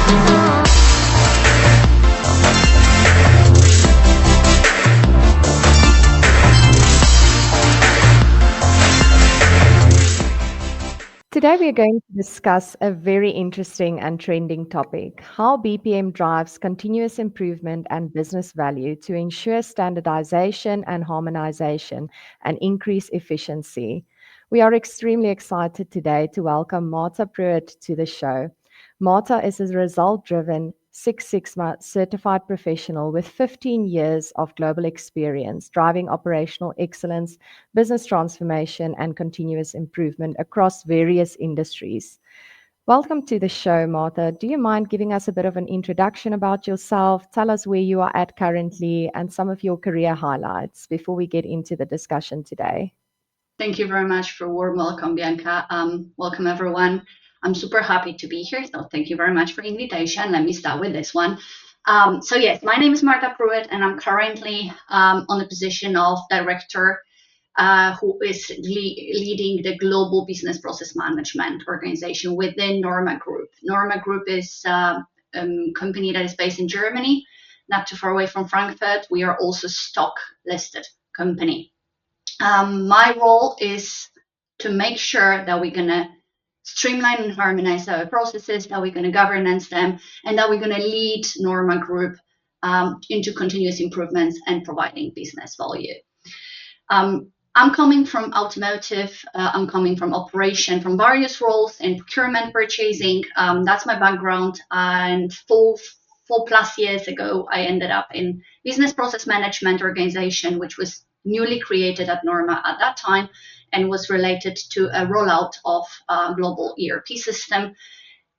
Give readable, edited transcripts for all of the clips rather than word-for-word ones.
Today we are going to discuss a very interesting and trending topic, how BPM drives continuous improvement and business value to ensure standardization and harmonization and increase efficiency. We are extremely excited today to welcome Marta Prewett to the show. Marta is a result-driven Six Sigma certified professional with 15 years of global experience driving operational excellence, business transformation, and continuous improvement across various industries. Welcome to the show, Marta. Do you mind giving us a bit of an introduction about yourself? Tell us where you are at currently and some of your career highlights before we get into the discussion today. Thank you very much for a warm welcome, Bianca. Welcome, everyone. I'm super happy to be here, so thank you very much for the invitation. Let me start with this one. So yes, my name is Marta Prewett, and I'm currently on the position of director who is leading the global business process management organization within NORMA Group. NORMA Group is a company that is based in Germany, not too far away from Frankfurt. We are also stock listed company. My role is to make sure that we're going to streamline and harmonize our processes, that we're going to governance them, and that we're going to lead NORMA Group into continuous improvements and providing business value. I'm coming from automotive, I'm coming from operation, from various roles in procurement, purchasing. That's my background. And four plus years ago, I ended up in business process management organization, which was newly created at NORMA at that time, and was related to a rollout of a global ERP system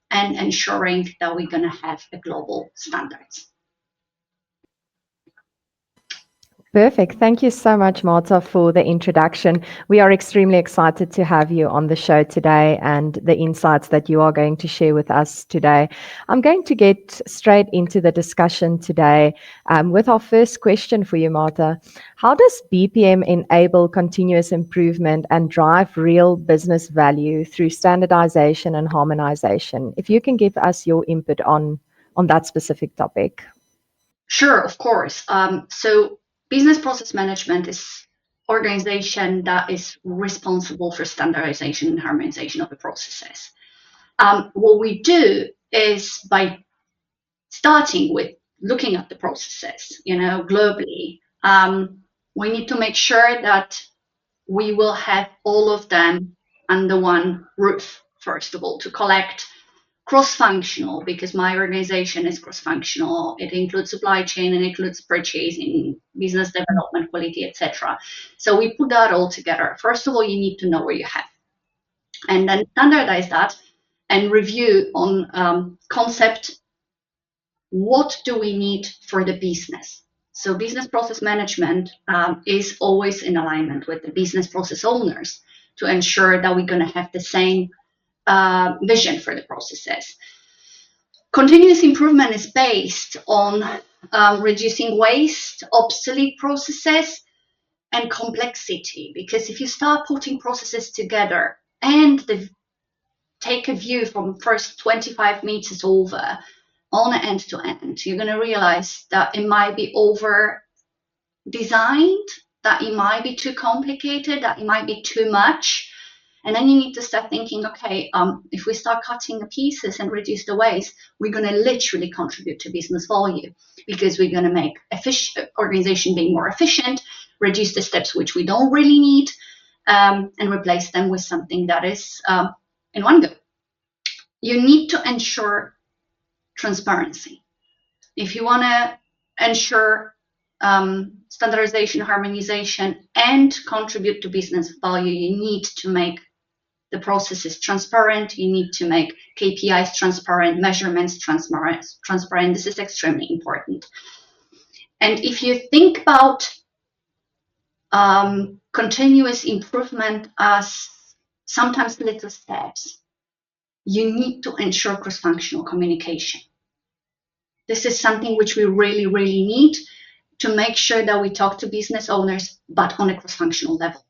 and ensuring that we're going to have a global standards. Perfect. Thank you so much, Marta, for the introduction. We are extremely excited to have you on the show today and the insights that you are going to share with us today. I'm going to get straight into the discussion today with our first question for you, Marta. How does BPM enable continuous improvement and drive real business value through standardization and harmonization? If you can give us your input on that specific topic. Sure, of course. So business process management is organization that is responsible for standardization and harmonization of the processes. What we do is by starting with looking at the processes, globally, we need to make sure that we will have all of them under one roof, first of all, to collect cross-functional, because my organization is cross-functional. It includes supply chain and it includes purchasing, business development, quality, etc. So we put that all together. First of all, you need to know where you have, and then standardize that and review on concept. What do we need for the business? So business process management is always in alignment with the business process owners to ensure that we're going to have the same vision for the processes. Continuous improvement is based on reducing waste, obsolete processes, and complexity. Because if you start putting processes together and take a view from first 25 meters over on end to end, you're going to realize that it might be over designed, that it might be too complicated, that it might be too much. And then you need to start thinking, okay, if we start cutting the pieces and reduce the waste, we're going to literally contribute to business value, because we're going to make organization being more efficient, reduce the steps which we don't really need, and replace them with something that is in one go. You need to ensure transparency. If you want to ensure standardization, harmonization, and contribute to business value, you need to make the processes transparent. You need to make KPIs transparent, measurements transparent. This is extremely important. And if you think about continuous improvement as sometimes little steps, you need to ensure cross-functional communication. This is something which we really, really need to make sure that we talk to business owners, but on a cross-functional level.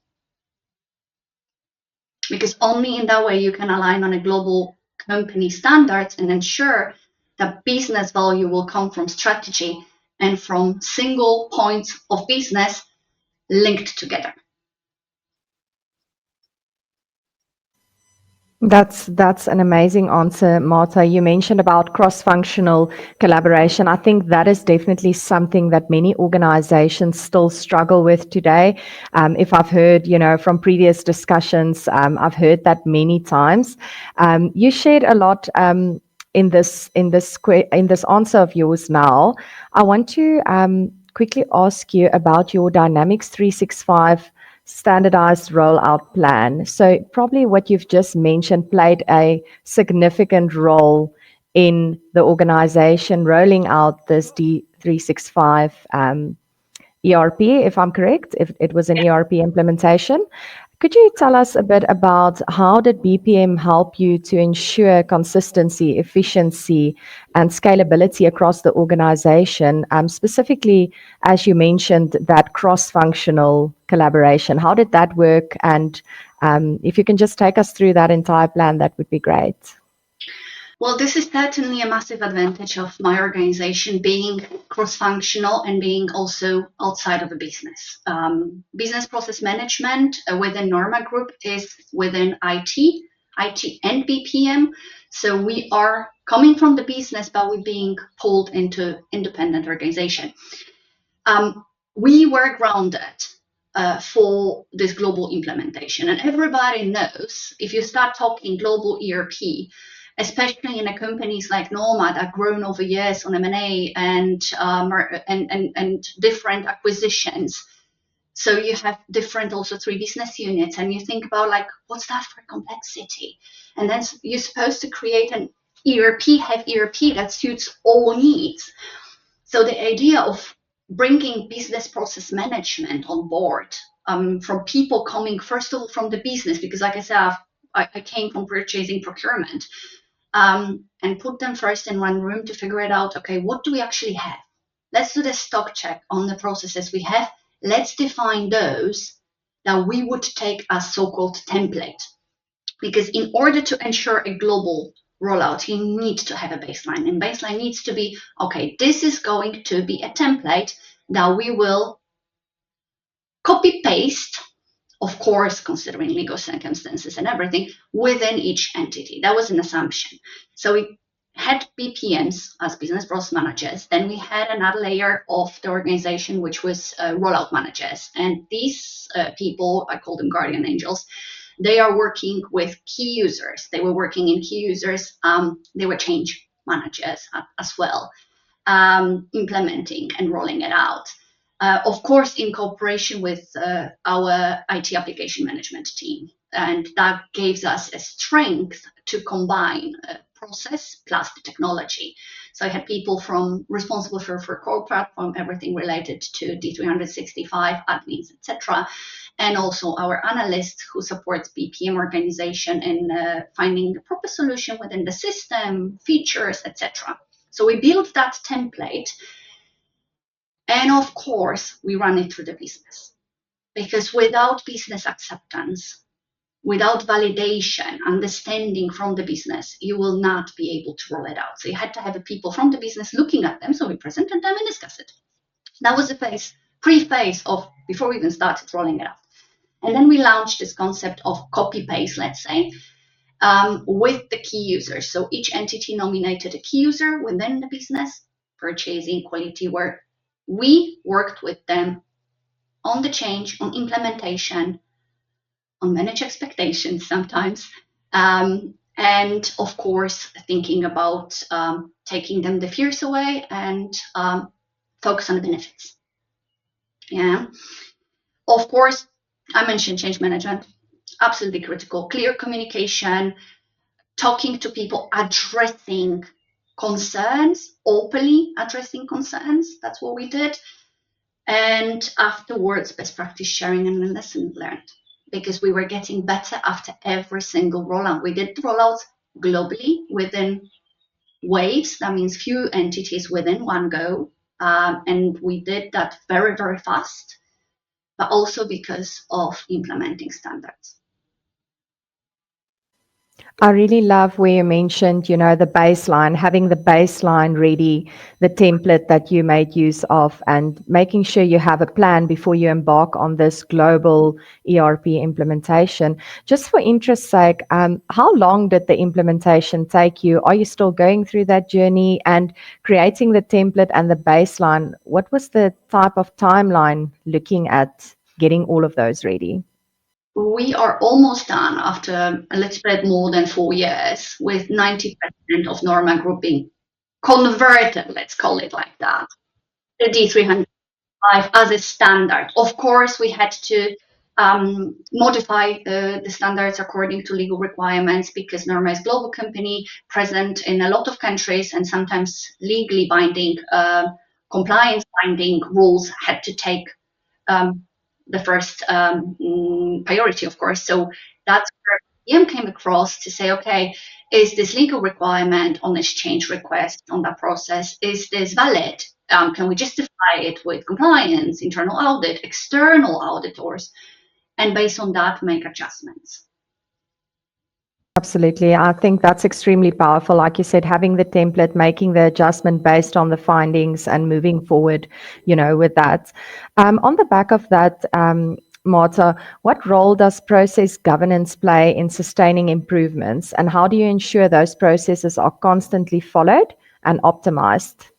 Because only in that way you can align on a global company standards and ensure the business value will come from strategy and from single points of business linked together. That's an amazing answer, Marta. You mentioned about cross-functional collaboration. I think that is definitely something that many organizations still struggle with today. If I've heard, from previous discussions, I've heard that many times. You shared a lot in this answer of yours now. I want to quickly ask you about your Dynamics 365 standardized rollout plan. So probably what you've just mentioned played a significant role in the organization rolling out this D365 ERP, if I'm correct, if it was an ERP implementation. Could you tell us a bit about how did BPM help you to ensure consistency, efficiency, and scalability across the organization, specifically, as you mentioned, that cross-functional collaboration? How did that work? And if you can just take us through that entire plan, that would be great. Well, this is certainly a massive advantage of my organization being cross-functional and being also outside of a business. Business process management within NORMA Group is within IT and BPM. So we are coming from the business, but we're being pulled into independent organization. We were grounded for this global implementation. And everybody knows if you start talking global ERP, especially in a companies like NORMA that grown over years on M&A and different acquisitions. So you have different also 3 business units, and you think about like, what's that for complexity? And then you're supposed to create an ERP that suits all needs. So the idea of bringing business process management on board from people coming first of all from the business, because like I said, I came from purchasing procurement, and put them first in one room to figure it out. Okay, what do we actually have? Let's do the stock check on the processes we have. Let's define those that we would take as so-called template. Because in order to ensure a global rollout, you need to have a baseline. And baseline needs to be, okay, this is going to be a template that we will copy-paste, of course, considering legal circumstances and everything, within each entity. That was an assumption. So we had BPMs as business process managers. Then we had another layer of the organization, which was rollout managers. And these people, I call them guardian angels, they are working with key users. They were working in key users. They were change managers as well, implementing and rolling it out. Of course, in cooperation with our IT application management team. And that gives us a strength to combine process plus the technology. So I had people responsible for core platform, everything related to D365, admins, etc. And also our analyst who supports BPM organization in finding the proper solution within the system, features, etc. So we built that template. And of course, we run it through the business, because without business acceptance, without validation, understanding from the business, you will not be able to roll it out. So you had to have people from the business looking at them. So we presented them and discussed it. That was the pre-phase of before we even started rolling it out. And then we launched this concept of copy-paste, let's say, with the key users. So each entity nominated a key user within the business, purchasing, quality, where we worked with them on the change, on implementation, on manage expectations sometimes, and of course, thinking about taking them the fears away and focus on the benefits. Yeah. Of course, I mentioned change management, absolutely critical. Clear communication, talking to people, addressing concerns, openly addressing concerns. That's what we did. And afterwards, best practice sharing and lessons learned, because we were getting better after every single rollout. We did the rollouts globally within waves. That means few entities within one go. And we did that very, very fast, but also because of implementing standards. I really love where you mentioned, the baseline, having the baseline ready, the template that you made use of, and making sure you have a plan before you embark on this global ERP implementation. Just for interest's sake, how long did the implementation take you? Are you still going through that journey and creating the template and the baseline? What was the type of timeline looking at getting all of those ready? We are almost done after a little bit more than 4 years, with 90% of NORMA Group being converted, let's call it like that, the D305 as a standard. Of course, we had to modify the standards according to legal requirements, because NORMA is a global company present in a lot of countries, and sometimes legally binding, compliance binding rules had to take um, the first priority, of course. So that's where BPM came across to say, okay, is this legal requirement on this change request on that process, is this valid? Can we justify it with compliance, internal audit, external auditors, and based on that, make adjustments? Absolutely. I think that's extremely powerful. Like you said, having the template, making the adjustment based on the findings and moving forward, with that. On the back of that, Marta, what role does process governance play in sustaining improvements, and how do you ensure those processes are constantly followed and optimized?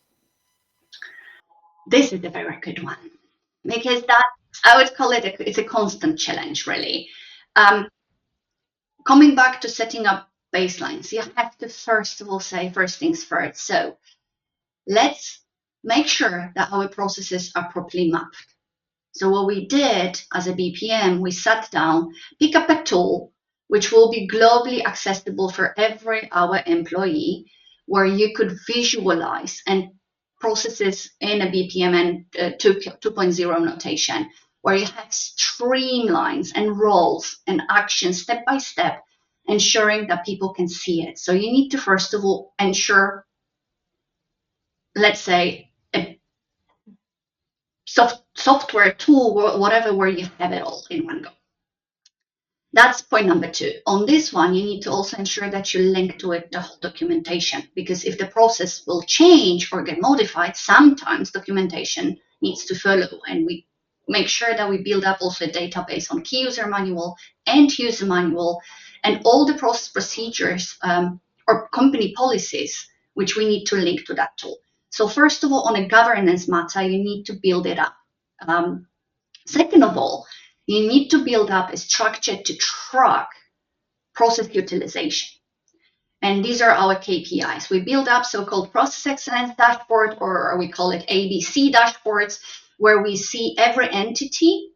This is a very good one, because that, I would call it, it's a constant challenge, really. Coming back to setting up baselines, you have to first of all say first things first. So let's make sure that our processes are properly mapped. So what we did as a BPM, we sat down, pick up a tool which will be globally accessible for every our employee, where you could visualize and processes in a BPM and 2.0 notation, where you have streamlines and roles and actions step by step, ensuring that people can see it. So you need to first of all ensure, let's say, a software tool, whatever, where you have it all in one go. That's point number two. On this one, you need to also ensure that you link to it the whole documentation, because if the process will change or get modified, sometimes documentation needs to follow, and we make sure that we build up also a database on key user manual, end user manual, and all the process procedures or company policies which we need to link to that tool. So first of all, on a governance matter, you need to build it up. Second of all, you need to build up a structure to track process utilization. And these are our KPIs. We build up so-called process excellence dashboard, or we call it ABC dashboards, where we see every entity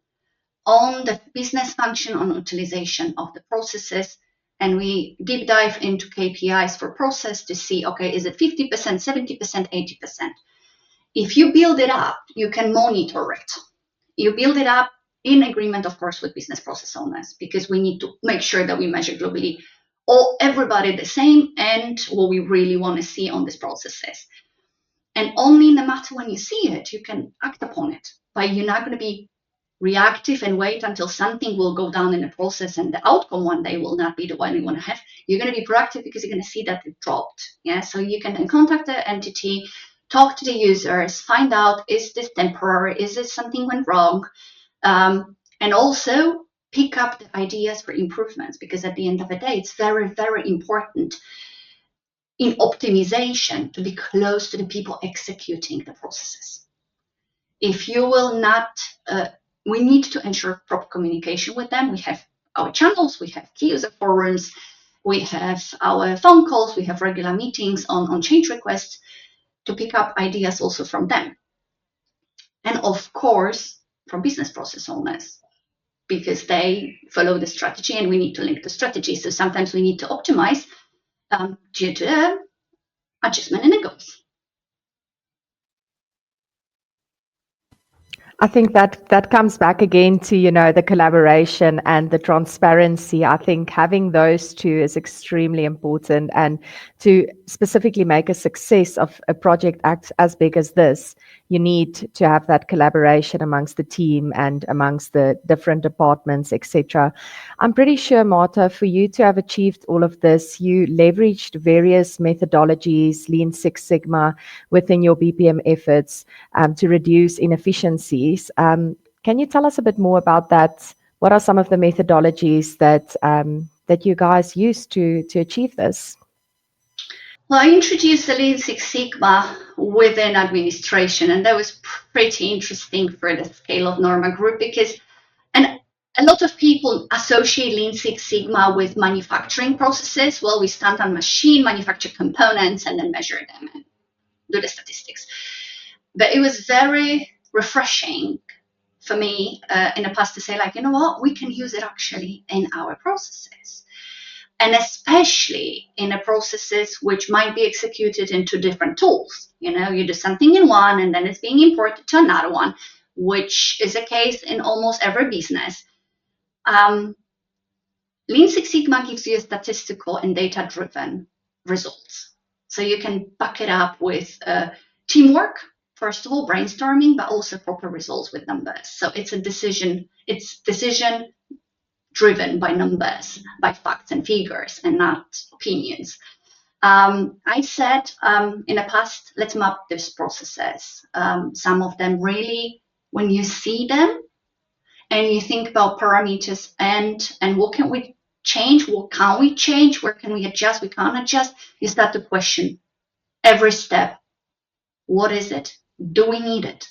on the business function on utilization of the processes. And we deep dive into KPIs for process to see, okay, is it 50%, 70%, 80%? If you build it up, you can monitor it. You build it up in agreement, of course, with business process owners, because we need to make sure that we measure globally everybody the same and what we really want to see on these processes. And only in the matter when you see it, you can act upon it. But you're not going to be reactive and wait until something will go down in the process and the outcome one day will not be the one you want to have. You're going to be proactive because you're going to see that it dropped. Yeah, so you can then contact the entity, talk to the users, find out, is this temporary? Is it something went wrong? And also pick up the ideas for improvements, because at the end of the day, it's very, very important in optimization to be close to the people executing the processes. If you will not, we need to ensure proper communication with them. We have our channels, we have key user forums, we have our phone calls, we have regular meetings on change requests to pick up ideas also from them. And of course, from business process owners, because they follow the strategy and we need to link the strategy. So sometimes we need to optimize due to the adjustment in the goals. I think that comes back again to, the collaboration and the transparency. I think having those two is extremely important, and to specifically make a success of a project as big as this, you need to have that collaboration amongst the team and amongst the different departments, etc. I'm pretty sure, Marta, for you to have achieved all of this, you leveraged various methodologies, Lean Six Sigma, within your BPM efforts to reduce inefficiencies. Can you tell us a bit more about that? What are some of the methodologies that you guys use to achieve this? Well, I introduced the Lean Six Sigma within administration, and that was pretty interesting for the scale of NORMA Group because, and a lot of people associate Lean Six Sigma with manufacturing processes. Well, we stand on machine, manufacture components, and then measure them and do the statistics. But it was very refreshing for me in the past to say, like, you know what, we can use it actually in our processes. And especially in the processes which might be executed into different tools. You know, you do something in one and then it's being imported to another one, which is a case in almost every business. Lean Six Sigma gives you statistical and data-driven results. So you can back it up with teamwork, first of all, brainstorming, but also proper results with numbers. So it's decision driven by numbers, by facts and figures, and not opinions. I said in the past, let's map these processes. Some of them really, when you see them and you think about parameters and what can we change, what can we change, where can we adjust, we can't adjust, you start to question every step. What is it? Do we need it?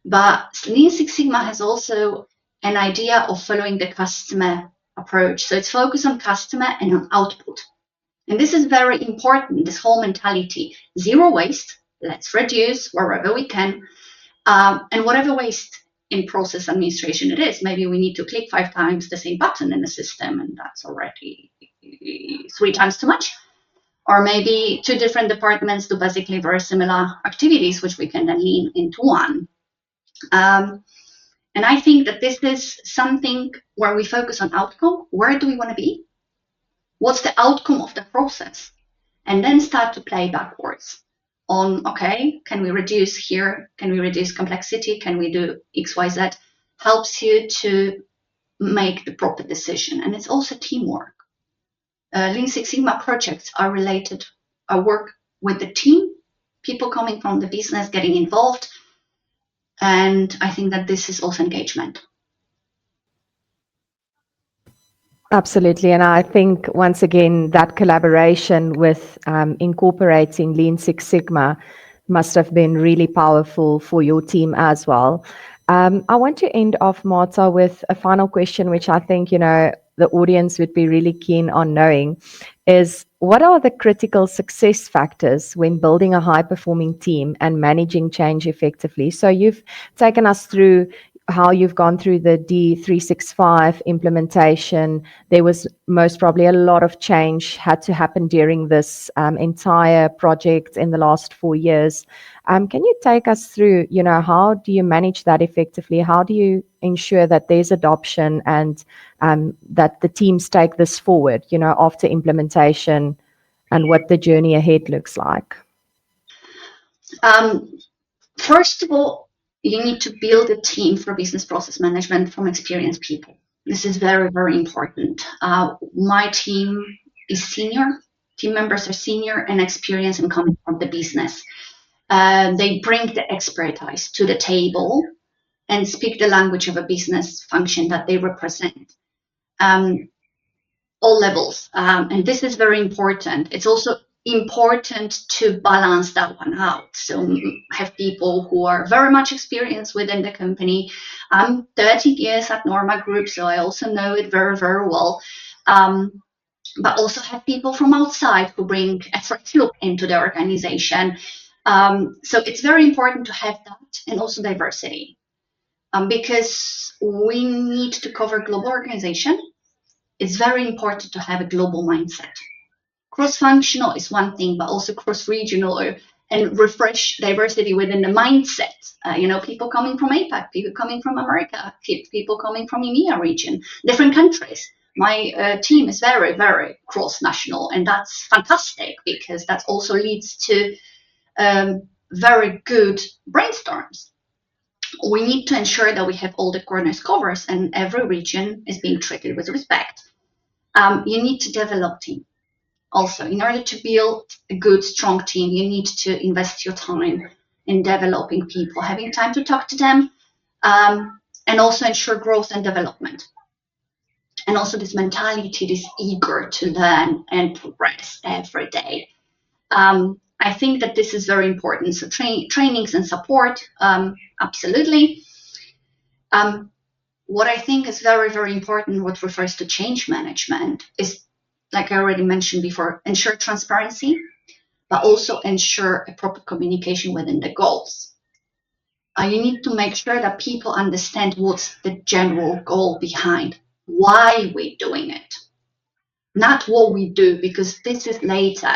But Lean Six Sigma has also an idea of following the customer approach. So it's focused on customer and on output. And this is very important, this whole mentality. Zero waste, let's reduce wherever we can. And whatever waste in process administration it is, maybe we need to click 5 times the same button in the system, and that's already 3 times too much. Or maybe 2 different departments do basically very similar activities, which we can then lean into one. And I think that this is something where we focus on outcome. Where do we want to be? What's the outcome of the process? And then start to play backwards on, okay, can we reduce here? Can we reduce complexity? Can we do X, Y, Z? Helps you to make the proper decision. And it's also teamwork. Lean Six Sigma projects are related, work with the team, people coming from the business getting involved. And I think that this is also engagement. Absolutely. And I think, once again, that collaboration with incorporating Lean Six Sigma must have been really powerful for your team as well. I want to end off, Marta, with a final question, which I think, the audience would be really keen on knowing, is what are the critical success factors when building a high-performing team and managing change effectively? So you've taken us through how you've gone through the D365 implementation. There was most probably a lot of change had to happen during this entire project in the last 4 years. Can you take us through, how do you manage that effectively? How do you ensure that there's adoption and that the teams take this forward, after implementation, and what the journey ahead looks like? First of all, you need to build a team for business process management from experienced people. This is very, very important. My team is senior. Team members are senior and experienced and coming from the business. They bring the expertise to the table and speak the language of a business function that they represent. All levels. And this is very important. It's also important to balance that one out. So have people who are very much experienced within the company. I'm 30 years at NORMA Group, so I also know it very, very well. But also have people from outside who bring a fresh look into the organization. So it's very important to have that, and also diversity. Because we need to cover global organization, it's very important to have a global mindset. Cross-functional is one thing, but also cross-regional and refresh diversity within the mindset. People coming from APAC, people coming from America, people coming from EMEA region, different countries. My team is very, very cross-national, and that's fantastic because that also leads to very good brainstorms. We need to ensure that we have all the corners covered and every region is being treated with respect. You need to develop team. Also, in order to build a good, strong team, you need to invest your time in developing people, having time to talk to them, and also ensure growth and development. And also this mentality, this eager to learn and progress every day. I think that this is very important. So trainings and support, absolutely. What I think is very, very important, what refers to change management, is, like I already mentioned before, ensure transparency, but also ensure a proper communication within the goals. You need to make sure that people understand what's the general goal behind why we're doing it, not what we do, because this is later.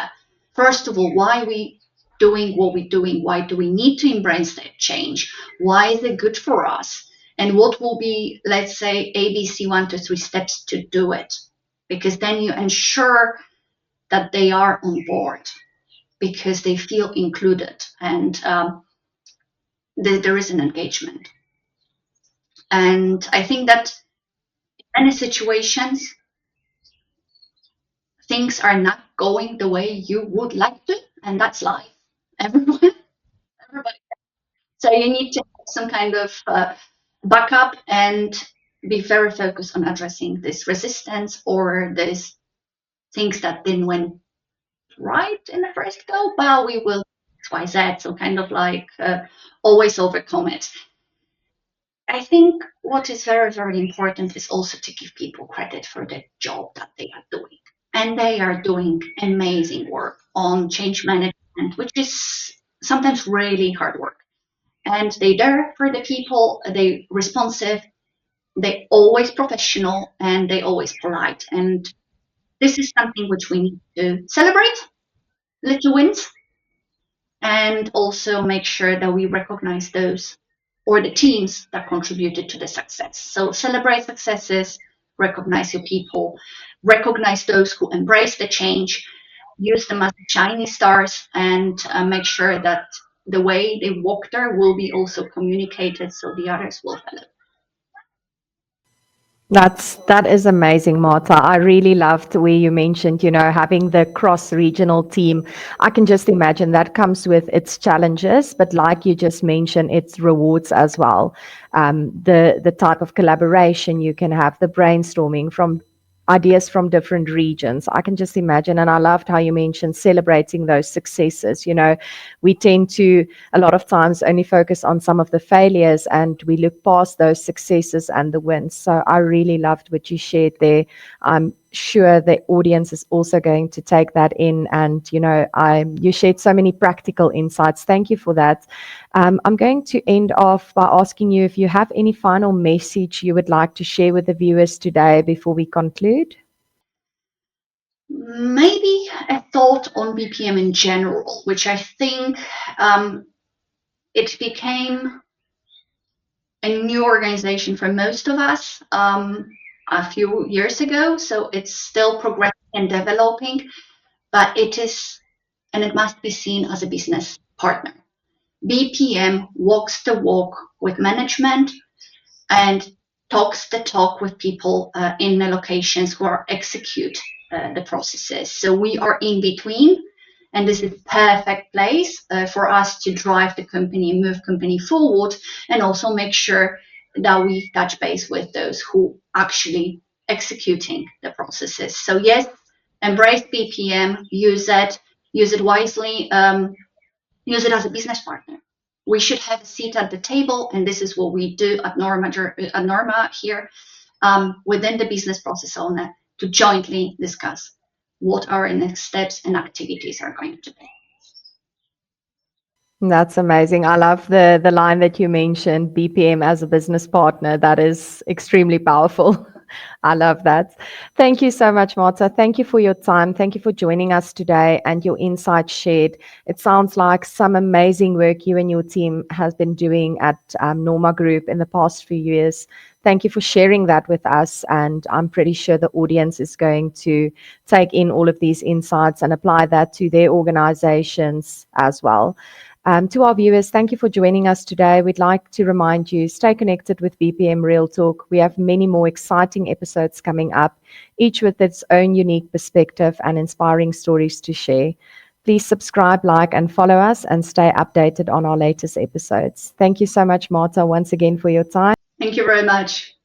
First of all, why we doing what we're doing? Why do we need to embrace that change? Why is it good for us? And what will be, let's say, ABC 1 to 3 steps to do it? Because then you ensure that they are on board, because they feel included, and there is an engagement. And I think that in many situations, things are not going the way you would like to, and that's life. Everybody. So you need to have some kind of backup and be very focused on addressing this resistance or these things that didn't went right in the first go. Well, we will XYZ, so kind of like always overcome it. I think what is very, very important is also to give people credit for the job that they are doing. And they are doing amazing work on change management, which is sometimes really hard work. And they're there for the people, they responsive, they always professional, and they always polite. And this is something which we need to celebrate, little wins, and also make sure that we recognize those or the teams that contributed to the success. So celebrate successes, recognize your people, recognize those who embrace the change, use them as shiny stars, and make sure that the way they walk there will be also communicated so the others will follow. That is amazing, Marta. I really loved where you mentioned, having the cross-regional team. I can just imagine that comes with its challenges, but like you just mentioned, its rewards as well. The type of collaboration you can have, the brainstorming from ideas from different regions. I can just imagine. And I loved how you mentioned celebrating those successes. We tend to, a lot of times, only focus on some of the failures and we look past those successes and the wins. So I really loved what you shared there. I'm sure the audience is also going to take that in. And, you shared so many practical insights. Thank you for that. I'm going to end off by asking you if you have any final message you would like to share with the viewers today before we conclude. Maybe a thought on BPM in general, which I think it became a new organization for most of us a few years ago. So it's still progressing and developing, but it is, and it must be seen as a business partner. BPM walks the walk with management and talks the talk with people in the locations who are execute the processes. So we are in between, and this is perfect place for us to drive the company, move company forward, and also make sure that we touch base with those who actually executing the processes. So yes, embrace BPM, use it wisely, use it as a business partner. We should have a seat at the table, and this is what we do at NORMA here within the business process owner to jointly discuss what our next steps and activities are going to be. That's amazing. I love the line that you mentioned, BPM as a business partner. That is extremely powerful. I love that. Thank you so much, Marta. Thank you for your time. Thank you for joining us today and your insights shared. It sounds like some amazing work you and your team has been doing at NORMA Group in the past few years. Thank you for sharing that with us. And I'm pretty sure the audience is going to take in all of these insights and apply that to their organizations as well. To our viewers, thank you for joining us today. We'd like to remind you, stay connected with BPM RealTalk. We have many more exciting episodes coming up, each with its own unique perspective and inspiring stories to share. Please subscribe, like, and follow us, and stay updated on our latest episodes. Thank you so much, Marta, once again for your time. Thank you very much.